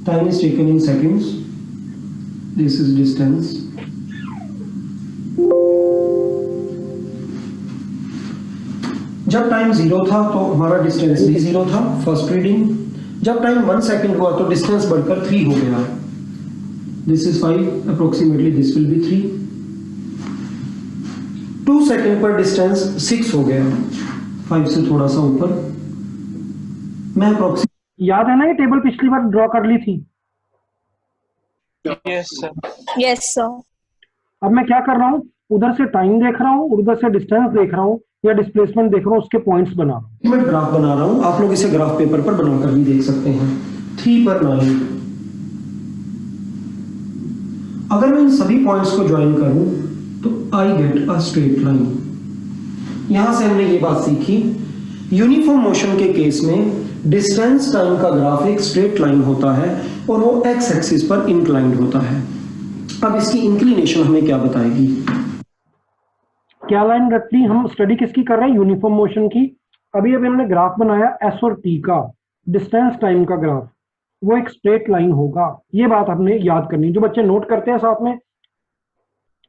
Time is taken in seconds. This is distance. जब time 0 था तो हमारा डिस्टेंस भी 0 था, फर्स्ट रीडिंग। जब टाइम 1 सेकेंड हुआ तो डिस्टेंस बढ़कर 3 हो गया। This is 5, approximately this will be 3। 2 second पर डिस्टेंस 6 हो गया, 5 से थोड़ा सा ऊपर। मैं याद है ना ये टेबल पिछली बार ड्रॉ कर ली थी? Yes sir. Yes sir. अब मैं क्या कर रहा हूँ, उधर से टाइम देख रहा हूँ, उधर से डिस्टेंस देख रहा हूँ या डिस्प्लेसमेंट देख रहा हूँ, उसके पॉइंट्स बना रहा हूँ। मैं ग्राफ बना रहा हूँ, आप लोग इसे ग्राफ पेपर पर बनाकर भी देख सकते हैं। 3 पर 9। अगर मैं इन सभी पॉइंट्स को ज्वाइन करूं तो I get a straight line. यहां से हमने ये बात सीखी, यूनिफॉर्म मोशन के केस में डिस्टेंस टाइम का ग्राफ एक स्ट्रेट लाइन होता है और वो एक्स एक्सिस पर इंक्लाइंड होता है। अब इसकी इंक्लिनेशन हमें क्या बताएगी? क्या लाइन रखनी? हम स्टडी किसकी कर रहे हैं? यूनिफॉर्म मोशन की। अभी हमने ग्राफ बनाया एस और टी का, डिस्टेंस टाइम का ग्राफ, वो एक स्ट्रेट लाइन होगा। ये बात हमने याद करनी। जो बच्चे नोट करते हैं साथ में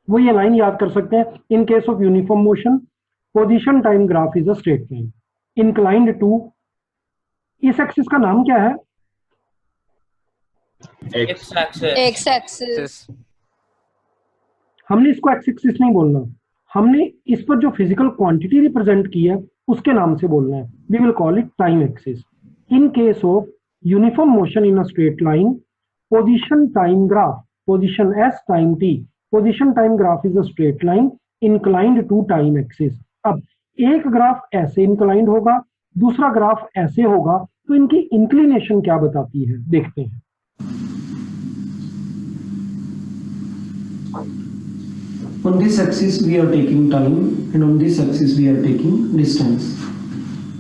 वो ये लाइन याद कर सकते हैं। In case of uniform motion position time graph is a straight line inclined to, इस एक्सिस का नाम क्या है? X axis. X axis. हमने इसको एक्स एक्सिस नहीं बोलना, हमने इस पर जो फिजिकल क्वांटिटी रिप्रेजेंट की है उसके नाम से बोलना है। We will call it time axis. In case of uniform motion in a straight line, position time graph, position S time T, position time graph is a straight line inclined to time axis. अब एक graph ऐसे inclined होगा, दूसरा graph ऐसे होगा, तो इनकी inclination क्या बताती है देखते हैं। On this axis we are taking time and on this axis we are taking distance.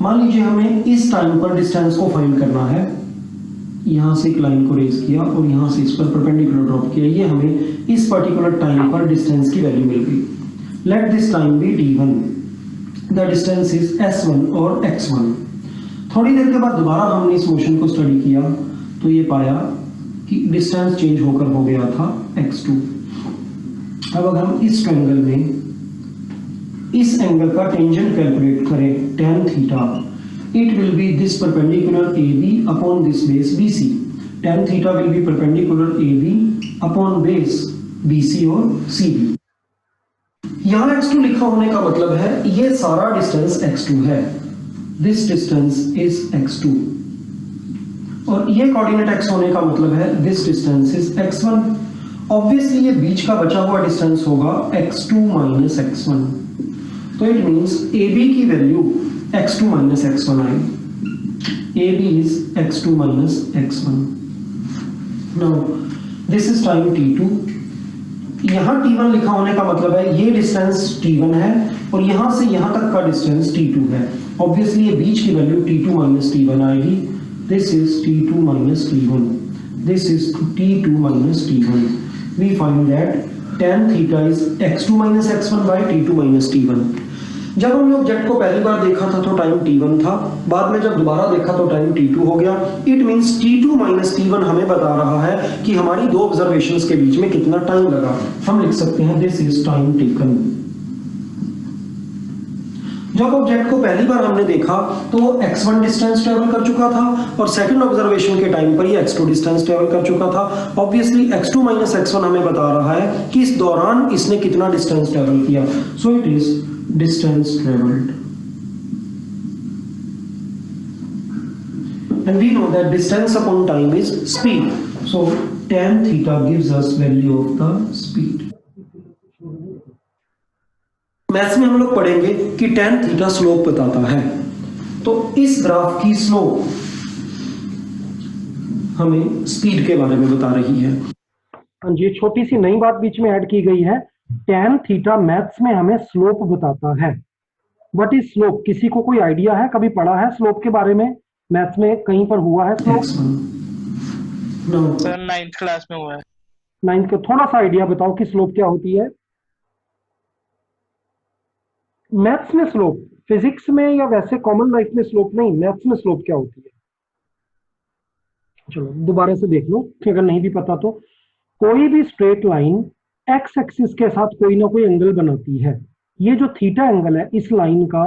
मान लीजिए हमें इस टाइम पर डिस्टेंस को फाइंड करना है। यहां से एक लाइन को रेज किया और यहां से इस पर परपेंडिकुलर ड्रॉप किया, ये हमें इस पर्टिकुलर टाइम पर डिस्टेंस की वैल्यू मिल गई। Let this time be d1, the distance is s1 और x1। थोड़ी देर के बाद दोबारा हमने इस मोशन को स्टडी किया तो ये पाया कि डिस्टेंस चेंज होकर हो गया था x2। अब अगर हम इस ट्रायंगल में इस एंगल का टेंजेंट कैलकुलेट करें tan theta, it will be this perpendicular AB upon this base BC. Tan theta will be perpendicular AB upon base BC और CB। यहाँ x2 लिखा होने का मतलब है ये सारा डिस्टेंस x2 है। This distance is x2 और ये कोऑर्डिनेट x होने का मतलब है this distance is x1। Obviously ये बीच का बचा हुआ डिस्टेंस होगा x2 minus x1। तो इट मींस AB की value x2 minus x1 I. AB is x2 minus x1। Now this is time t2। यहाँ t1 लिखा होने का मतलब है ये डिस्टेंस t1 है और यहाँ से यहाँ तक का डिस्टेंस t2 है। ऑब्वियसली ये बीच की वैल्यू t2 minus t1 आएगी। This is t2 minus t1। This is t2 minus t1। We find that tan theta is x2 minus x1 by t2 minus t1। जब हमने ऑब्जेक्ट को पहली बार देखा था तो टाइम t1 था, बाद में जब दोबारा देखा तो टाइम t2 हो गया। It means t2 minus t1 हमें बता रहा है कि हमारी दो ऑब्जर्वेशंस के बीच में कितना टाइम लगा। हम लिख सकते हैं दिस इज टाइम टेकन। जब ऑब्जेक्ट को पहली बार हमने देखा तो वो x1 डिस्टेंस ट्रेवल कर चुका था और सेकंड ऑब्जर्वेशन के टाइम पर ये x2 डिस्टेंस ट्रेवल कर चुका था। ऑब्वियसली x2 minus x1 हमें बता रहा है कि इस दौरान इसने कितना डिस्टेंस ट्रेवल किया। सो it is distance traveled, and we know that distance upon time is speed, so tan theta gives us value of the speed। Maths में हम लोग पढ़ेंगे कि tan थीटा स्लोप बताता है, तो इस ग्राफ की स्लोप हमें स्पीड के बारे में बता रही है। हाँ जी, छोटी सी नई बात बीच में ऐड की गई है। tan थीटा मैथ्स में हमें स्लोप बताता है। What is slope? किसी को कोई आइडिया है? कभी पढ़ा है स्लोप के बारे में? मैथ्स में कहीं पर हुआ है स्लोप? सर 9th क्लास में हुआ है। 9th का थोड़ा सा आइडिया बताओ कि स्लोप क्या होती है मैथ्स में। स्लोप फिजिक्स में या वैसे कॉमन लाइफ में स्लोप नहीं, मैथ्स में स्लोप क्या होती है? चलो दोबारा से देख लो कि अगर नहीं भी पता तो। कोई भी स्ट्रेट लाइन एक्स एक्सिस के साथ कोई ना कोई एंगल बनाती है। ये जो थीटा एंगल है इस लाइन का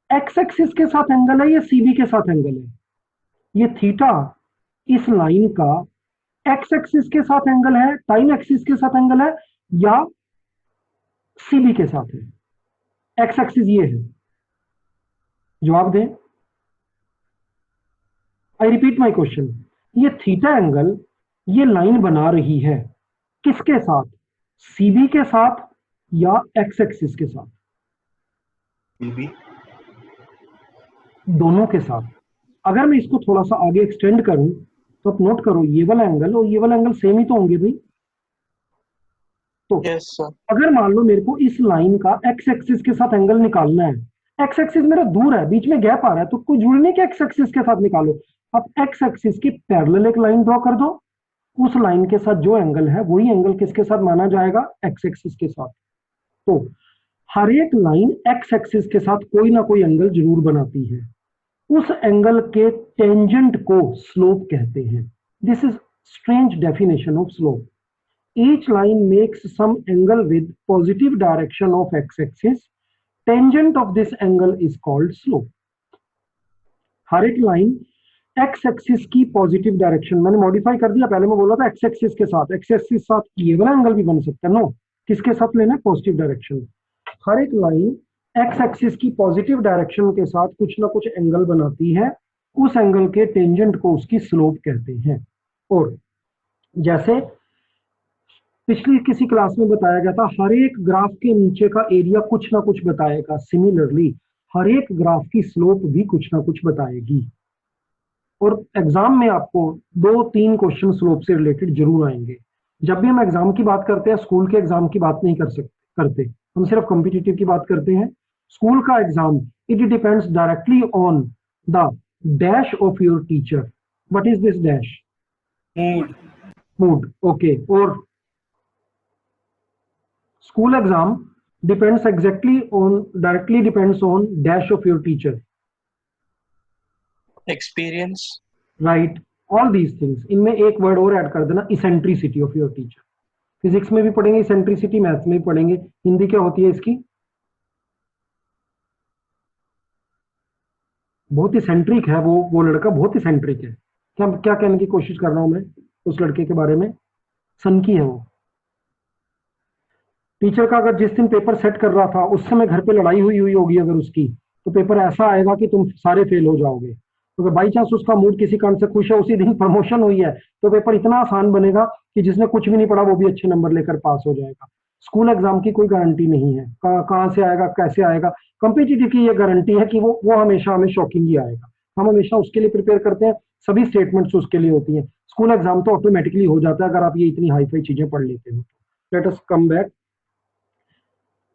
एक्स एक्सिस के साथ एंगल है या सीबी के साथ एंगल है? ये थीटा इस लाइन का एक्स एक्सिस के साथ एंगल है, टाइम एक्सिस के साथ एंगल है, या सीबी के साथ है? एक्स एक्सिस ये है, जवाब दें। आई रिपीट माई क्वेश्चन, ये थीटा एंगल ये लाइन बना रही है किसके साथ? सीबी के साथ या एक्स एक्सिस के साथ? बीबी दोनों के साथ। अगर मैं इसको थोड़ा सा आगे एक्सटेंड करूं तो आप नोट करो ये वाला एंगल और ये वाला एंगल सेम ही तो होंगे भाई। तो यस सर। अगर मान लो मेरे को इस लाइन का एक्स एक्सिस के साथ एंगल निकालना है, एक्स एक्सिस मेरा दूर है, बीच में गैप आ रहा है, तो कोई जुड़ने के एक्स एक्सिस के साथ निकालो। अब एक्स एक्सिस की पैरेलल एक लाइन ड्रॉ कर दो, उस लाइन के साथ जो एंगल है वही एंगल किसके साथ माना जाएगा? एक्स एक्सिस के साथ। तो हर एक लाइन एक्स एक्सिस के साथ कोई ना कोई एंगल जरूर बनाती है, उस एंगल के टेंजेंट को स्लोप कहते हैं। This is strange definition of slope. Each line makes some angle with positive direction of x-axis. Tangent of this angle is called slope. हर एक लाइन एक्स एक्सिस की पॉजिटिव डायरेक्शन, मैंने modify कर दिया, पहले मैं बोला था एक्स एक्सिस के साथ, एक्स एक्सिस साथ ये वाला एंगल भी बन सकता है। नो, किसके साथ लेना है? Positive direction. हर एक लाइन एक्स एक्सिस की पॉजिटिव डायरेक्शन के साथ कुछ ना कुछ एंगल बनाती है, उस एंगल के टेंजेंट को उसकी स्लोप कहते हैं। और जैसे पिछली किसी क्लास में बताया गया था, हर एक ग्राफ के नीचे का एरिया कुछ ना कुछ बताएगा। सिमिलरली हर एक ग्राफ की स्लोप भी कुछ ना कुछ बताएगी। और एग्जाम में आपको 2-3 क्वेश्चन स्लोप से रिलेटेड जरूर आएंगे। जब भी हम एग्जाम की बात करते हैं, स्कूल के एग्जाम की बात नहीं करते, हम सिर्फ कॉम्पिटिटिव की बात करते हैं। स्कूल का exam it depends directly on the dash of your teacher. What is this dash? Mood. Mood, okay. और school exam depends directly depends on dash of your teacher, experience. right? All these things। इनमें एक word और add कर देना, eccentricity of your teacher। Physics में भी पढ़ेंगे eccentricity, maths में भी पढ़ेंगे। हिंदी क्या होती है इसकी? बहुत इसेंट्रिक है वो लड़का बहुत इसेंट्रिक है। क्या क्या कहने की कोशिश कर रहा हूं मैं उस लड़के के बारे में? सनकी है वो। टीचर का अगर जिस दिन पेपर सेट कर रहा था उस समय घर पे लड़ाई हुई होगी अगर उसकी, तो पेपर ऐसा आएगा कि तुम सारे फेल हो जाओगे। तो अगर बाई चांस उसका मूड किसी कारण से खुश है, उसी दिन प्रमोशन हुई है, तो पेपर इतना आसान बनेगा कि जिसने कुछ भी नहीं पढ़ा वो भी अच्छे नंबर लेकर पास हो जाएगा। स्कूल एग्जाम की कोई गारंटी नहीं है, कहाँ से आएगा, कैसे आएगा। कॉम्पिटिटिव की ये गारंटी है कि वो हमेशा हमें शॉकिंग ही आएगा। हम हमेशा उसके लिए प्रिपेयर करते हैं, सभी स्टेटमेंट्स उसके लिए होती हैं। स्कूल एग्जाम तो ऑटोमेटिकली हो जाता है अगर आप ये इतनी हाई फाई चीजें पढ़ लेते हो। Let us come back.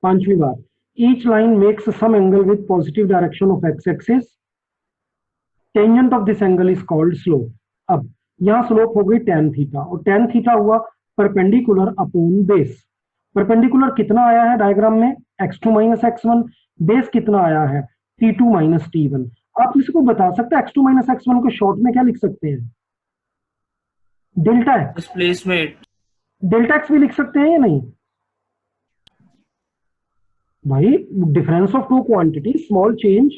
5वीं बात, each line makes some angle with positive direction of X axis. Tangent of this angle is called slope. अब यहां स्लोप हो गई tan थीटा, और tan थीटा हुआ परपेंडिकुलर अपॉन बेस। परपेंडिकुलर कितना आया है डायग्राम में? x2 minus x1। बेस कितना आया है? t2 minus t1। आप इसको बता सकते हैं x2 माइनस x1 को शॉर्ट में क्या लिख सकते हैं? Delta X. Displacement. Delta X भी लिख सकते हैं या नहीं भाई? Difference of two quantity, small change,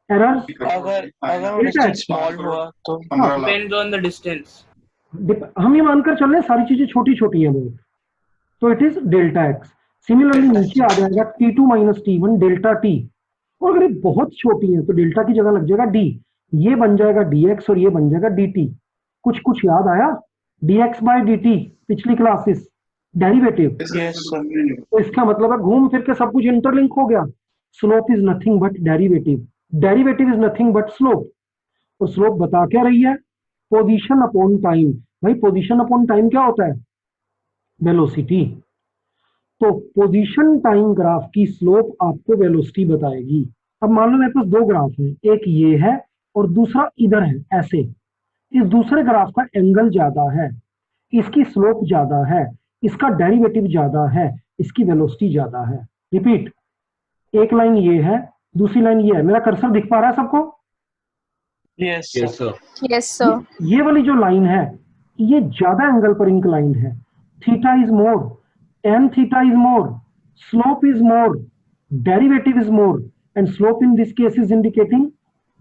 errors. अगर डिस्टेंस स्मॉल हुआ तो डिपेंड ऑन द डिस्टेंस। हम ये मानकर चल रहे हैं सारी चीजें छोटी छोटी हैं बहुत, तो it is delta x. Similarly नीचे आ जाएगा t2 minus t1 delta t। और अगर ये बहुत छोटी है तो डेल्टा की जगह लग जाएगा d, ये बन जाएगा dx और ये बन जाएगा dt। कुछ कुछ याद आया? dx बाय dt पिछली क्लासेस डेरिवेटिव। Yes sir. तो इसका मतलब है घूम फिर के सब कुछ इंटरलिंक हो गया। Slope is nothing but derivative, derivative is nothing but slope. और स्लोप बता क्या रही है? Position upon time. भाई पोजीशन अपॉन टाइम क्या होता है? वेलोसिटी। तो पोजीशन टाइम ग्राफ की स्लोप आपको वेलोसिटी बताएगी। अब मान लो मेरे पास 2 ग्राफ हैं, एक ये है और दूसरा इधर है ऐसे। इस दूसरे ग्राफ का एंगल ज्यादा है, इसकी स्लोप ज्यादा है, इसका डेरिवेटिव ज्यादा है, इसकी वेलोसिटी ज्यादा है। रिपीट, एक लाइन ये है, दूसरी लाइन ये है। मेरा कर्सर दिख पा रहा है सबको? Yes, sir. Yes, sir. ये वाली जो लाइन है ये ज्यादा एंगल पर इंक्लाइंड है, theta is more, tan theta is more, slope is more, derivative is more, and slope in this case is indicating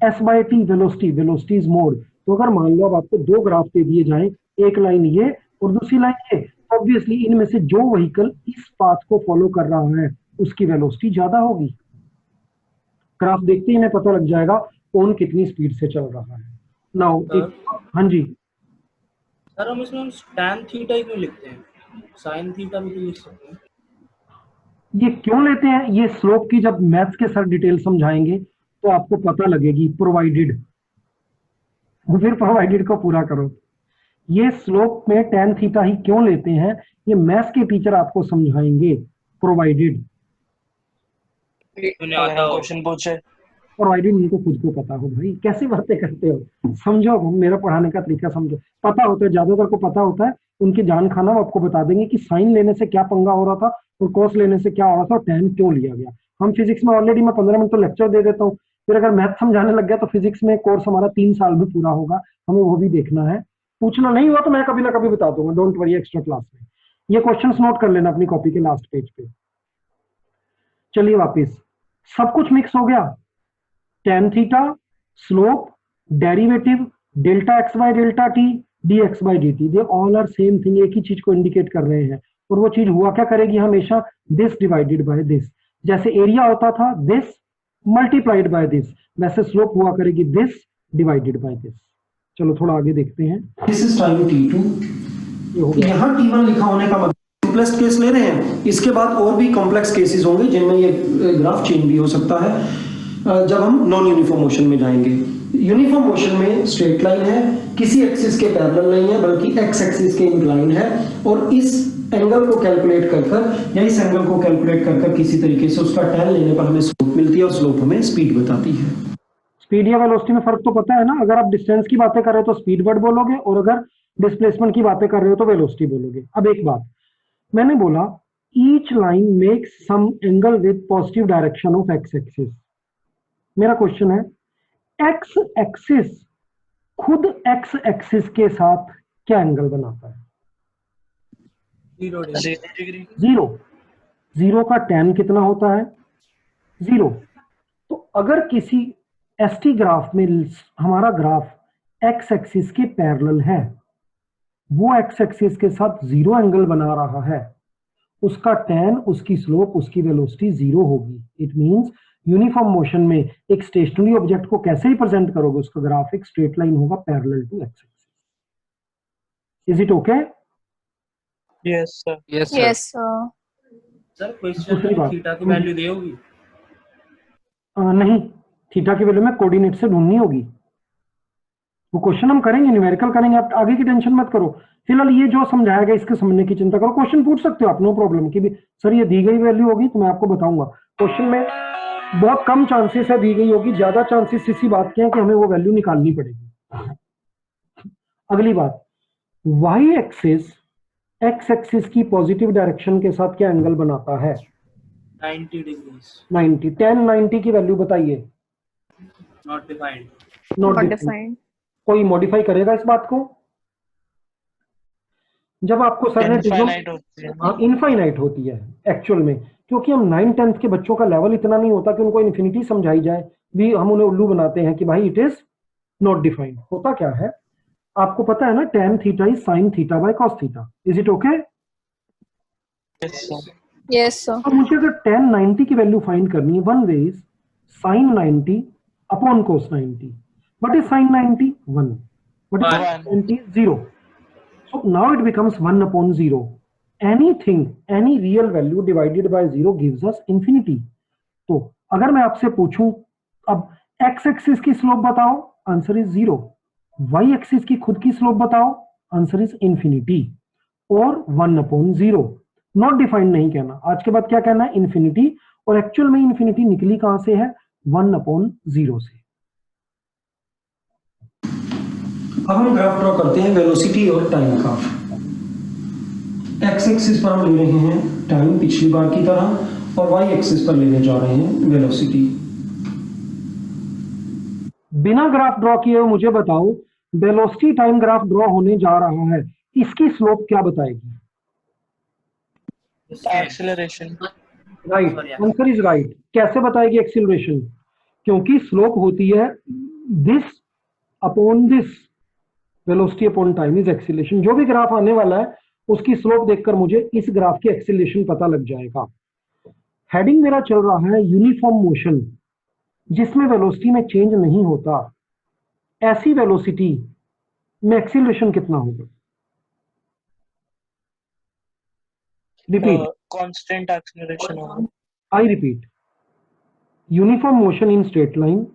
s by t velocity, velocity is more. तो अगर मान लो अब आपको दो ग्राफ दे दिए जाएं, एक लाइन ये और दूसरी लाइन ये, ऑब्वियसली इनमें से जो व्हीकल इस पाथ को फॉलो कर रहा है उसकी वेलोसिटी ज्यादा होगी। ग्राफ देखते ही हमें पता लग जाएगा कौन कितनी स्पीड से चल रहा है। नाउ हाँ जी सर, हम इसमें tan थीटा ही क्यों लिखते हैं? sin थीटा भी तो लिख सकते हैं। ये क्यों लेते हैं, ये स्लोप की जब मैथ्स के सर डिटेल समझाएंगे तो आपको पता लगेगी, प्रोवाइडेड, फिर प्रोवाइडेड को पूरा करो। ये स्लोप में tan थीटा ही क्यों लेते हैं ये मैथ्स के टीचर आपको समझाएंगे, प्रोवाइडेड। क्वेश्चन पूछे, प्रोवाइडेड उनको खुद को पता हो। भाई कैसी बातें करते हो, समझो, मेरा पढ़ाने का तरीका समझो। पता होता है, ज्यादातर को पता होता है, उनके जान खाना वो आपको बता देंगे कि साइन लेने से क्या पंगा हो रहा था और कॉस लेने से क्या हो रहा था और tan क्यों लिया गया। हम फिजिक्स में ऑलरेडी मैं 15 मिनट तो लेक्चर दे देता हूँ, फिर अगर मैथ समझाने लग गया तो फिजिक्स में कोर्स हमारा 3 साल भी पूरा होगा, हमें वो भी देखना है। पूछना नहीं हुआ तो मैं कभी ना कभी बता दूंगा, डोंट वरी, एक्स्ट्रा क्लास में। ये क्वेश्चंस नोट कर लेना अपनी कॉपी के लास्ट पेज पे। चलिए वापिस, सब कुछ मिक्स हो गया, tan theta, slope, derivative, delta X by delta T, D X by D T, they all are same thing, एक ही चीज को इंडिकेट कर रहे हैं। और वो चीज हुआ क्या करेगी हमेशा, दिस डिवाइडेड बाय दिस। जैसे एरिया होता था दिस मल्टीप्लाइड बाय दिस, वैसे स्लोप हुआ करेगी दिस डिवाइडेड बाय दिस। चलो थोड़ा आगे देखते हैं। दिस इज टाइम t2, यहाँ t1 लिखा होने का मतलब सिंपलेस्ट केस ले रहे हैं। इसके बाद और भी कॉम्प्लेक्स केसेस होंगे जिनमें ये ग्राफ चेंज भी हो सकता है जब हम नॉन यूनिफॉर्म मोशन में जाएंगे। यूनिफॉर्म मोशन में स्ट्रेट लाइन है, किसी एक्सिस के पैरेलल नहीं है बल्कि एक्स एक्सिस के इंक्लाइन है, और इस एंगल को कैलकुलेट कर या इस एंगल को कैलकुलेट कर किसी तरीके से उसका tan लेने पर हमें स्लोप मिलती है और स्लोप हमें स्पीड बताती है। स्पीड या वेलोसिटी में फर्क तो पता है ना, अगर आप डिस्टेंस की बातें कर रहे हो तो स्पीड वर्ड बोलोगे और अगर डिस्प्लेसमेंट की बातें कर रहे हो तो वेलोसिटी बोलोगे। अब एक बात मैंने बोला, each line makes some angle with positive direction of X axis. मेरा क्वेश्चन है, एक्स एक्सिस खुद एक्स एक्सिस के साथ क्या एंगल बनाता है? 0 डिग्री। जीरो का tan कितना होता है? 0। तो अगर किसी एसटी ग्राफ में हमारा ग्राफ एक्स एक्सिस के पैरेलल है, वो एक्स एक्सिस के साथ 0 एंगल बना रहा है, उसका tan, उसकी स्लोप, उसकी वेलोसिटी 0 होगी। इट मींस यूनिफॉर्म मोशन में एक स्टेशनरी ऑब्जेक्ट को कैसे रिप्रेजेंट करोगे, उसका ग्राफ एक स्ट्रेट लाइन होगा parallel to X axis. Is it okay? Yes sir, Yes, sir. Sir question में थीटा की वैल्यू दी होगी? नहीं, थीटा की वैल्यू में कोऑर्डिनेट से ढूंढनी होगी। वो क्वेश्चन हम करेंगे, न्यूमेरिकल करेंगे, आप आगे की टेंशन मत करो। फिलहाल ये जो समझाया गया इसके समझने की चिंता करो। क्वेश्चन पूछ सकते हो आप, नो प्रॉब्लम, कि भी सर ये दी गई वैल्यू होगी तो मैं आपको बताऊंगा। क्वेश्चन में बहुत कम चांसेस है दी गई होगी, ज्यादा चांसेस इसी बात के हैं कि हमें वो वैल्यू निकालनी पड़ेगी। अगली बात, वाई एक्सिस एक्स एक्सिस की पॉजिटिव डायरेक्शन के साथ क्या एंगल बनाता है? 90 डिग्री। 90। tan 90 की वैल्यू बताइए। Not defined. Not Not defined. defined. कोई मॉडिफाई करेगा इस बात को? जब आपको सर ने इनफाइनाइट होती है। इनफाइनाइट होती है एक्चुअल में, क्योंकि हम 9th-10th के बच्चों का लेवल इतना नहीं होता कि उनको इन्फिनिटी समझाई जाए, भी हम उन्हें उल्लू बनाते हैं कि भाई इट इज नॉट डिफाइंड। होता क्या है आपको पता है ना, tan theta is sin theta by cos theta. Is it okay? Yes sir, Yes, sir. तो मुझे अगर tan 90 की वैल्यू फाइंड करनी है, one way is sin 90 upon cos 90। What is sin 90? 1। What is One. 90? 0। So now it becomes 1 upon 0. Anything, any real value divided by 0 gives us infinity. तो अगर मैं आपसे पूछूं अब x एक्सिस की स्लोप बताओ, आंसर इज 0। y एक्सिस की खुद की स्लोप बताओ, आंसर इज इंफिनिटी और 1 अपॉन 0। नॉट डिफाइंड नहीं कहना, आज के बाद क्या कहना है? इंफिनिटी। और एक्चुअल में इंफिनिटी निकली कहां से है? 1 अपॉन 0 से। अब हम ग्राफ ड्रॉ करते हैं वेलोसिटी और टाइम का। एक्स एक्सिस पर हम ले रहे हैं टाइम पिछली बार की तरह, और वाई एक्सिस पर लेने जा रहे हैं वेलोसिटी। बिना ग्राफ ड्रॉ किए हुए मुझे बताओ वेलोसिटी टाइम ग्राफ ड्रॉ होने जा रहा है, इसकी स्लोप क्या बताएगी? Acceleration. Right, answer is right. कैसे बताएगी एक्सीलरेशन? क्योंकि स्लोप होती है this upon this, velocity upon time is acceleration. जो भी ग्राफ आने वाला है उसकी स्लोप देखकर मुझे इस ग्राफ की एक्सीलरेशन पता लग जाएगा। हेडिंग मेरा चल रहा है यूनिफॉर्म मोशन, जिसमें वेलोसिटी में चेंज नहीं होता। ऐसी वेलोसिटी में एक्सीलरेशन कितना होगा? रिपीट, कांस्टेंट एक्सेलरेशन होगा। I repeat, uniform motion in straight line,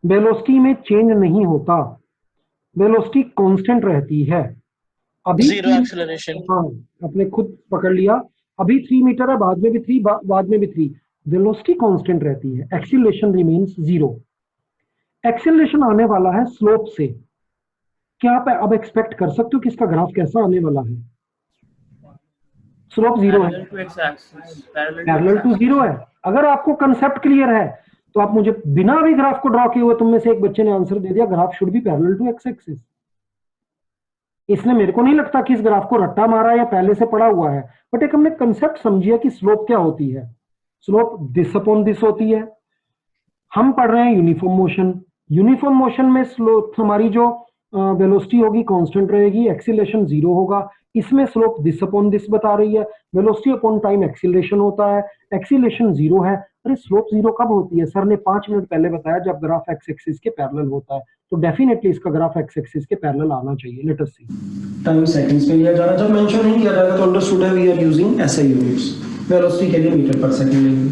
velocity में चेंज नहीं होता, वेलोसिटी कांस्टेंट रहती है। अभी जीरो एक्सेलरेशन। हाँ, आपने खुद पकड़ लिया। अभी 3 मीटर है, बाद में भी 3, बाद में भी 3, वेलोसिटी कांस्टेंट रहती है, एक्सीलरेशन रिमेन्स 0। एक्सीलरेशन आने वाला है स्लोप से। क्या आप अब एक्सपेक्ट कर सकते हो कि इसका ग्राफ कैसा आने वाला है? स्लोप 0 है, parallel to X axis, parallel to 0 है। अगर आपको कंसेप्ट क्लियर है तो आप मुझे बिना भी ग्राफ को ड्रॉ किए हुए, तुम में से एक बच्चे ने आंसर दे दिया, graph should be parallel to X axis. इसने मेरे को नहीं लगता कि इस ग्राफ को रट्टा मारा या पहले से पढ़ा हुआ है, बट एक हमने कंसेप्ट समझिया कि स्लोप क्या होती है। स्लोप दिस अपॉन दिस होती है। हम पढ़ रहे हैं यूनिफॉर्म मोशन। यूनिफॉर्म मोशन में स्लोप हमारी जो वेलोसिटी होगी कांस्टेंट रहेगी, एक्सीलरेशन 0 होगा। इसमें स्लोप दिस अपॉन दिस बता रही है, वेलोसिटी अपॉन टाइम एक्सीलरेशन होता है, एक्सीलरेशन 0 है। अरे स्लोप 0 कब होती है? सर ने 5 मिनट पहले बताया, जब ग्राफ एक्स एक्सिस के पैरेलल होता है। तो डेफिनेटली इसका ग्राफ एक्स एक्सिस के पैरेलल आना चाहिए। लेट अस सी। टाइम सेकंड्स में लिया जा रहा है। जब मेंशन नहीं किया जाएगा तो अंडरस्टूड है we are using SI units. Velocity के लिए मीटर पर सेकंड लेंगे।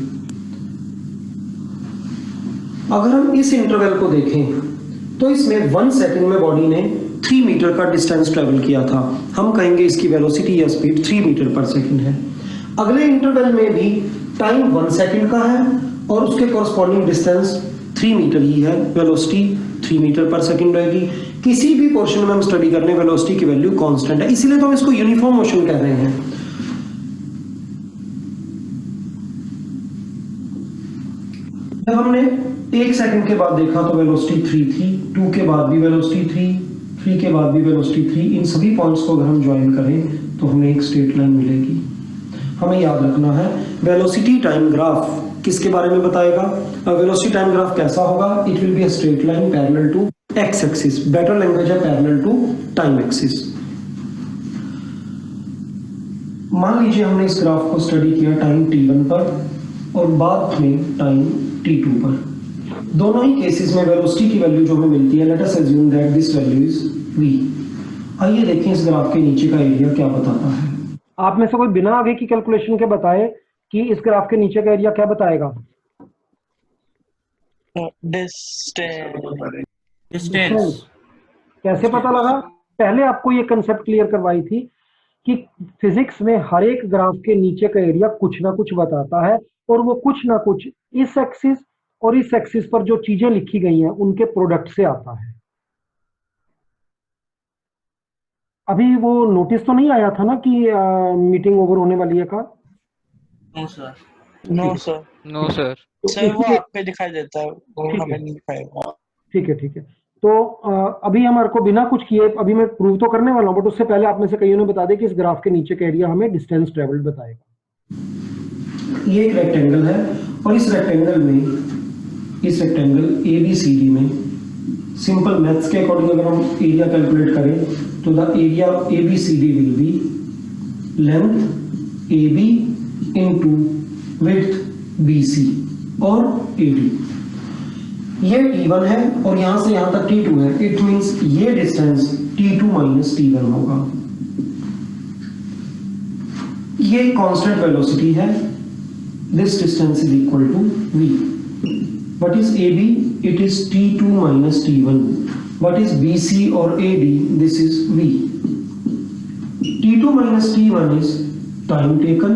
अगर हम इस इंटरवल को देखें तो इसमें 1 सेकंड में बॉडी ने 3 मीटर का डिस्टेंस ट्रेवल किया था। हम कहेंगे इसकी वेलोसिटी या स्पीड 3 मीटर पर सेकंड है। अगले इंटरवल में भी टाइम 1 सेकंड का है और उसके कॉरस्पॉन्डिंग डिस्टेंस 3 मीटर ही है, वेलोसिटी 3 मीटर पर सेकंड रहेगी। किसी भी पोर्शन में हम स्टडी कर रहे हैं वेलोसिटी की वैल्यू कांस्टेंट है, इसीलिए तो हम इसको यूनिफॉर्म मोशन कह रहे हैं। जब हमने 1 सेकंड के बाद देखा तो वेलोसिटी 3 थी, 2 के बाद भी वेलोसिटी 3 के बाद भी वेलोसिटी 3। इन सभी पॉइंट्स को अगर हम ज्वाइन करें तो हमें एक स्ट्रेट लाइन मिलेगी। हमें याद रखना है वेलोसिटी टाइम ग्राफ किसके बारे में बताएगा? वेलोसिटी टाइम ग्राफ कैसा होगा? It will be a straight line parallel to X axis. Better language है पैरेलल टू टाइम एक्सिस। मान लीजिए हमने इस ग्राफ को स्टडी किया टाइम t1 पर और बाद में टाइम t2 पर। दोनों ही केसेस में वेलोसिटी की वैल्यू जो हमें मिलती है, let us assume that this value is v। आइए देखें इस ग्राफ के नीचे का एरिया क्या बताता है। आप में से कोई बिना आगे की कैलकुलेशन के बताए कि इस ग्राफ के नीचे का एरिया क्या बताएगा? डिस्टेंस। कैसे पता लगा? पहले आपको ये कंसेप्ट क्लियर करवाई थी कि फिजिक्स में हर एक ग्राफ के नीचे का एरिया कुछ ना कुछ बताता है, और वो कुछ ना कुछ इस एक्सिस और इस एक्सिस पर जो चीजें लिखी गई हैं उनके प्रोडक्ट से आता है। अभी वो नोटिस तो नहीं आया था ना कि मीटिंग ओवर होने वाली है का? No sir. No sir. No sir. Sir वो आप पे दिखाई देता है, वो ठीक है। हमें नहीं दिखाएगा। ठीक है, ठीक है। तो अभी हमारे को बिना कुछ किए, अभी मैं प्रूव तो करने वाला हूँ, बट उससे पहले आप में से कईयों ने बता दें कि इस ग्राफ के नीचे का एरिया हमें डिस्टेंस ट्रेवल्ड बताएगा। ये एक रेक्टेंगल है और इस रेक्टेंगल ABCD में सिंपल मैथ्स के अकॉर्डिंग अगर हम एरिया कैलकुलेट करें तो the area ABCD will be length AB into width BC और AD। ये T1 है और यहां से यहां तक T2 है। इट मींस ये डिस्टेंस T2 माइनस T1 होगा। ये कांस्टेंट वेलोसिटी है। This distance is equal to v. What is AB? It is T2 minus T1. What is BC or AD? This is v. T2 minus T1 is time taken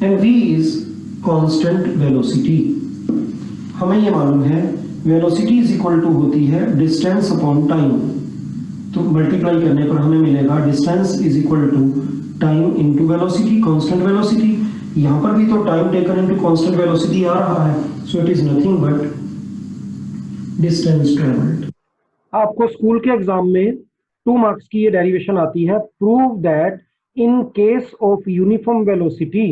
and v is constant velocity. हमें ये मालूम है velocity is equal to होती है distance upon time. तो multiply करने पर हमें मिलेगा distance is equal to time into velocity, constant velocity. यहां पर भी तो time taken into constant velocity आ रहा है, so it is nothing but distance travelled. आपको स्कूल के एग्जाम में 2 मार्क्स की ये डेरिवेशन आती है, prove that in case of uniform velocity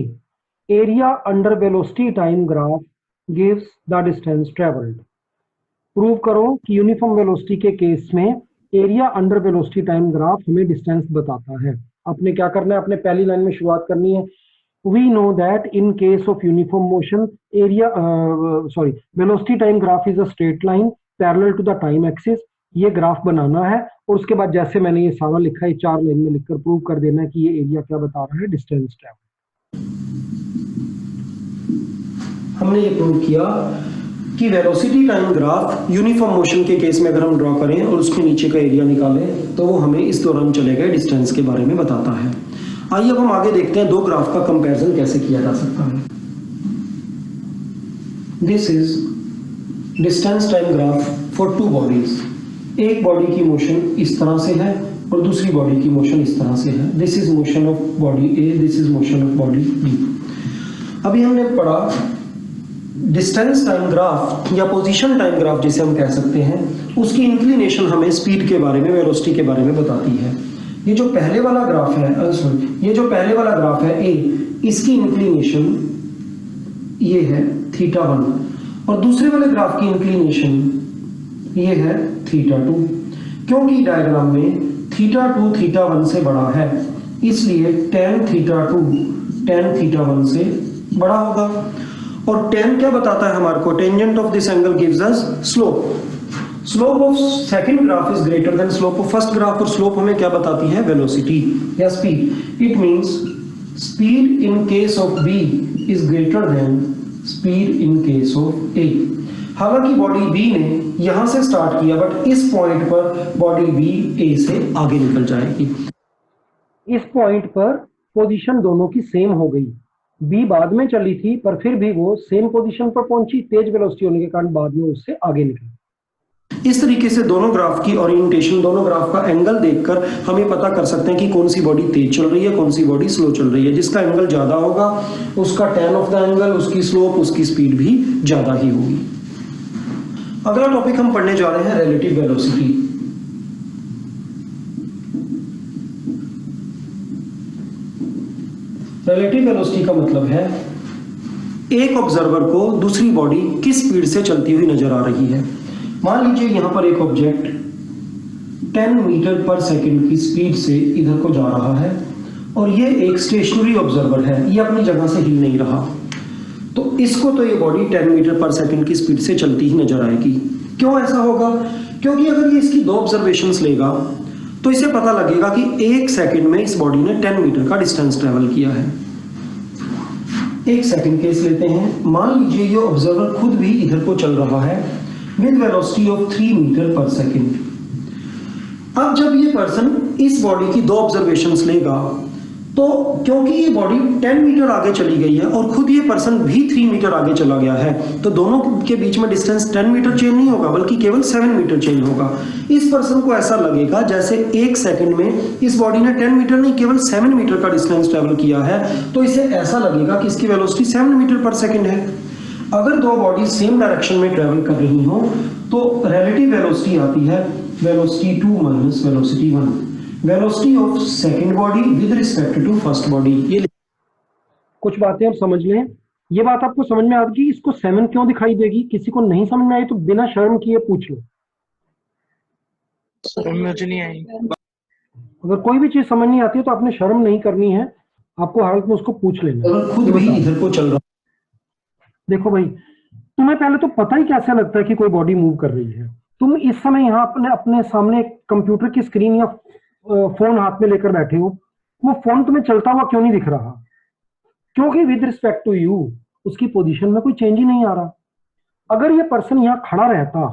area under velocity time graph gives the distance travelled. Prove करो कि यूनिफॉर्म वेलोसिटी के केस में area under velocity time graph हमें डिस्टेंस बताता है। आपने क्या करना है, अपने पहली लाइन में शुरुआत करनी है। We know that in case of uniform motion, velocity time graph is a straight line parallel to the time axis। ये ग्राफ बनाना है और उसके बाद जैसे मैंने ये सारा लिखा है 4 लाइन में लिखकर प्रूव कर देना है कि ये एरिया क्या बता रहा है, डिस्टेंस ट्रैवल। हमने ये प्रूव किया कि velocity time graph uniform motion के केस में अगर हम ड्रॉ करें और उसके नीचे का एरिया निकालें तो वो हमें इस दौरान चले गए डिस्टेंस के बारे में बताता है। आइए अब हम आगे देखते हैं 2 ग्राफ का कंपैरिजन कैसे किया जा सकता है। This is distance time graph for 2 bodies. एक बॉडी की मोशन इस तरह से है और दूसरी बॉडी की मोशन इस तरह से है। This is motion of body A, this is motion of body B. अभी हमने पढ़ा डिस्टेंस टाइम ग्राफ या पोजीशन टाइम ग्राफ जिसे हम कह सकते हैं, उसकी इंक्लिनेशन हमें स्पीड के बारे में, वेलोसिटी के बारे में बताती है। ये जो पहले वाला ग्राफ है, ये जो पहले वाला ग्राफ है ए, इसकी इंक्लिनेशन ये है θ1 और दूसरे वाले ग्राफ की इंक्लिनेशन ये है θ2। क्योंकि डायग्राम में θ2 θ1 से बड़ा है इसलिए tan θ2 tan θ1 से बड़ा होगा। और tan क्या बताता है हमारे को, tangent of this angle gives us slope. Slope of second graph is greater than slope of first graph और स्लोप हमें क्या बताती है, वेलोसिटी या speed. It means speed in case of B is greater than speed in case of A. हालांकि body B ने यहां से स्टार्ट किया बट इस पॉइंट पर बॉडी बी ए से आगे निकल जाएगी। इस पॉइंट पर पोजीशन दोनों की सेम हो गई। बी बाद में चली थी पर फिर भी वो सेम पोजीशन पर पहुंची, तेज वेलोसिटी होने के कारण बाद में उससे आगे निकली। इस तरीके से दोनों ग्राफ की ओरिएंटेशन, दोनों ग्राफ का एंगल देखकर हमें पता कर सकते हैं कि कौन सी बॉडी तेज चल रही है, कौन सी बॉडी स्लो चल रही है। जिसका एंगल ज्यादा होगा उसका tan ऑफ द एंगल, उसकी स्लोप, उसकी स्पीड भी ज्यादा ही होगी। अगला टॉपिक हम पढ़ने जा रहे हैं रिलेटिव वेलोसिटी। रिलेटिव वेलोसिटी का मतलब है एक ऑब्जर्वर को दूसरी बॉडी किस स्पीड से चलती हुई नजर आ रही है। मान लीजिए यहां पर एक ऑब्जेक्ट 10 मीटर पर सेकंड की स्पीड से इधर को जा रहा है और ये एक स्टेशनरी ऑब्जर्वर है, ये अपनी जगह से हिल नहीं रहा, तो इसको तो ये बॉडी 10 मीटर पर सेकंड की स्पीड से चलती ही नजर आएगी। क्यों ऐसा होगा? क्योंकि अगर ये इसकी 2 ऑब्जर्वेशंस लेगा तो इसे पता लगेगा कि 1 सेकंड में इस बॉडी ने 10 मीटर का डिस्टेंस ट्रेवल किया है। 1 सेकंड केस लेते हैं। मान लीजिए ये ऑब्जर्वर खुद भी इधर को चल रहा है विद वेलोसिटी ऑफ 3 मीटर पर सेकंड। अब जब ये पर्सन इस बॉडी की 2 ऑब्जर्वेशंस लेगा तो क्योंकि ये बॉडी 10 मीटर आगे चली गई है और खुद ये पर्सन भी 3 मीटर आगे चला गया है, तो दोनों के बीच में डिस्टेंस 10 मीटर चेंज नहीं होगा बल्कि केवल 7 मीटर चेंज होगा। इस पर्सन को ऐसा लगेगा जैसे 1 सेकंड में इस बॉडी ने 10 मीटर नहीं केवल 7 मीटर का डिस्टेंस ट्रेवल किया है, तो इसे ऐसा लगेगा कि इसकी वेलोसिटी 7 मीटर पर सेकंड है। अगर 2 बॉडी सेम डायरेक्शन में ट्रेवल कर रही हो तो रिलेटिव वेलोसिटी आती है velocity 2 minus velocity 1, velocity of second body with respect to first body. ये कुछ बातें आप समझ लें। ये बात आपको समझ में आ गई, इसको 7 क्यों दिखाई देगी? किसी को नहीं समझ में आई तो बिना शर्म किए पूछ लो। सर मुझे नहीं आई। अगर कोई भी चीज समझ नहीं आती है तो आपने शर्म नहीं करनी है, आपको हालत में उसको पूछ लेना। अगर खुद भी इधर को चल रहा, देखो भाई, तुम्हें पहले तो पता ही कैसे लगता है कि कोई बॉडी मूव कर रही है। तुम इस समय यहाँ अपने सामने कंप्यूटर की स्क्रीन या फोन हाथ में लेकर बैठे हो, वो फोन तुम्हें चलता हुआ क्यों नहीं दिख रहा? क्योंकि विद रिस्पेक्ट टू यू उसकी पोजीशन में कोई चेंज ही नहीं आ रहा। अगर ये पर्सन यहाँ खड़ा रहता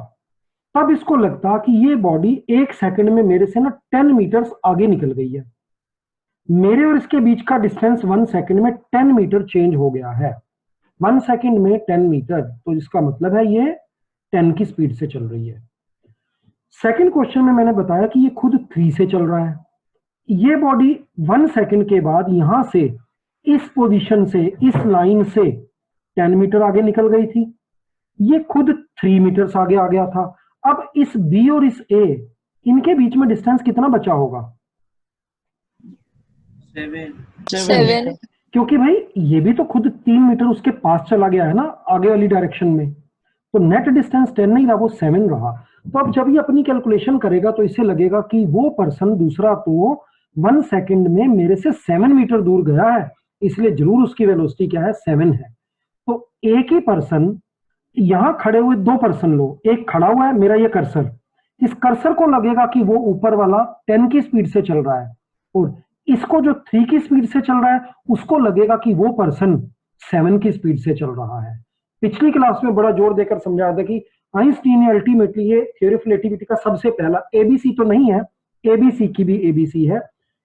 तब इसको लगता कि ये बॉडी 1 सेकंड में मेरे से ना 10 मीटर आगे निकल गई है। मेरे और इसके बीच का डिस्टेंस 1 सेकंड में 10 मीटर चेंज हो गया है। 1 सेकंड में 10 मीटर, तो इसका मतलब है ये 10 की स्पीड से चल रही है। सेकंड क्वेश्चन में मैंने बताया कि ये खुद 3 से चल रहा है। ये बॉडी 1 सेकंड के बाद यहां से इस पोजीशन से, इस लाइन से 10 मीटर आगे निकल गई थी। ये खुद 3 मीटर आगे आ गया था। अब इस बी और इस ए, इनके बीच में डिस्टेंस कितना बचा होगा? 7 7 क्योंकि भाई ये भी तो खुद 3 मीटर उसके पास चला गया है ना, आगे वाली डायरेक्शन में, तो नेट डिस्टेंस 10 नहीं रहा, वो 7 रहा। तो अब जब ये अपनी कैलकुलेशन करेगा तो इसे लगेगा कि वो पर्सन दूसरा तो 1 सेकंड में मेरे से 7 मीटर दूर गया है, इसलिए जरूर उसकी वेलोसिटी क्या है, 7 है। तो एक ही पर्सन, यहां खड़े हुए 2 पर्सन लो, एक खड़ा हुआ है मेरा ये कर्सर, इस कर्सर को लगेगा कि वो ऊपर वाला 10 की स्पीड से चल रहा है, और इसको जो 3 की स्पीड से चल रहा है उसको लगेगा कि वो पर्सन 7 की स्पीड से चल रहा है। पिछली क्लास में बड़ा जोर देकर समझाया था कि आइंस्टीन ने अल्टीमेटली ये थ्योरी ऑफ रिलेटिविटी का सबसे पहला, एबीसी तो नहीं है, एबीसी की भी एबीसी है,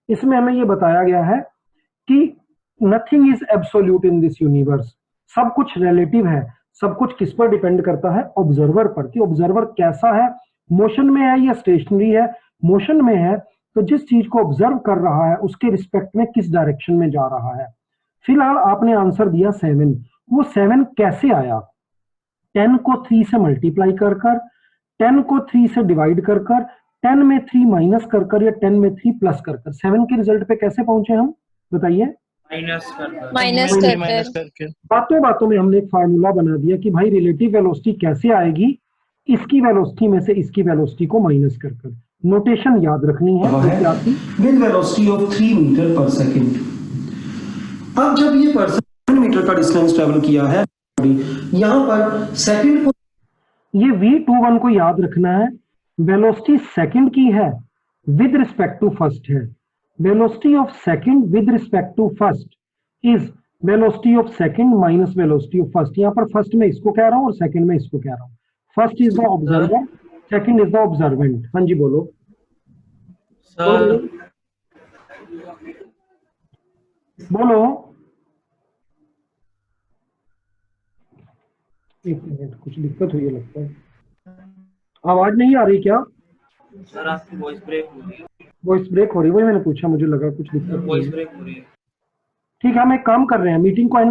इसमें हमें ये बताया गया है कि nothing is absolute in this universe, सब कुछ रिलेटिव है, सब कुछ किस पर डिपेंड करता है, ऑब्जर्वर पर, कि ऑब्जर्वर कैसा है, मोशन में है या स्टेशनरी है। मोशन में है तो जिस चीज को ऑब्जर्व कर रहा है उसके रिस्पेक्ट में किस डायरेक्शन में जा रहा है। फिलहाल आपने आंसर दिया 7, वो 7 कैसे आया? 10 को 3 से मल्टीप्लाई कर कर, 10 को 3 से डिवाइड कर कर, 10 में 3 माइनस कर कर, या 10 में 3 प्लस कर कर 7 के रिजल्ट पे कैसे पहुंचे हम, बताइए? माइनस कर माइनस माइनस कर माइनस कर करके बातों बातों में हमने एक फार्मूला बना दिया कि भाई रिलेटिव वेलोसिटी कैसे आएगी, इसकी वेलोसिटी में से इसकी वेलोसिटी को माइनस कर कर। नोटेशन याद रखनी है, वह तो है क्या थी? विद वेलोसिटी ऑफ 3 मीटर पर सेकंड। अब जब ये पर्सन 7 मीटर का डिस्टेंस ट्रेवल किया है, यहां पर सेकंड को ये v21 को याद रखना है, वेलोसिटी सेकंड की है, विद रिस्पेक्ट टू फर्स्ट है। Velocity of second with respect to first is velocity of second minus velocity of first. यहाँ पर फर्स्ट में इसको कह रहा हूँ और सेकंड में इसको कह रहा हूँ। First is the observer, second is the observant. हाँ जी बोलो। सर बोलो। एक मिनट, कुछ दिक्कत हुई है लगता है, आवाज नहीं आ रही क्या? सर आपकी वॉइस ब्रेक हो रही है, वॉइस ब्रेक हो रही है, वही मैंने पूछा, मुझे लगा कुछ दिक्कत हुई वॉइस है। ब्रेक हो रही है। ठीक है, हम एक काम कर रहे हैं, मीटिंग को एंड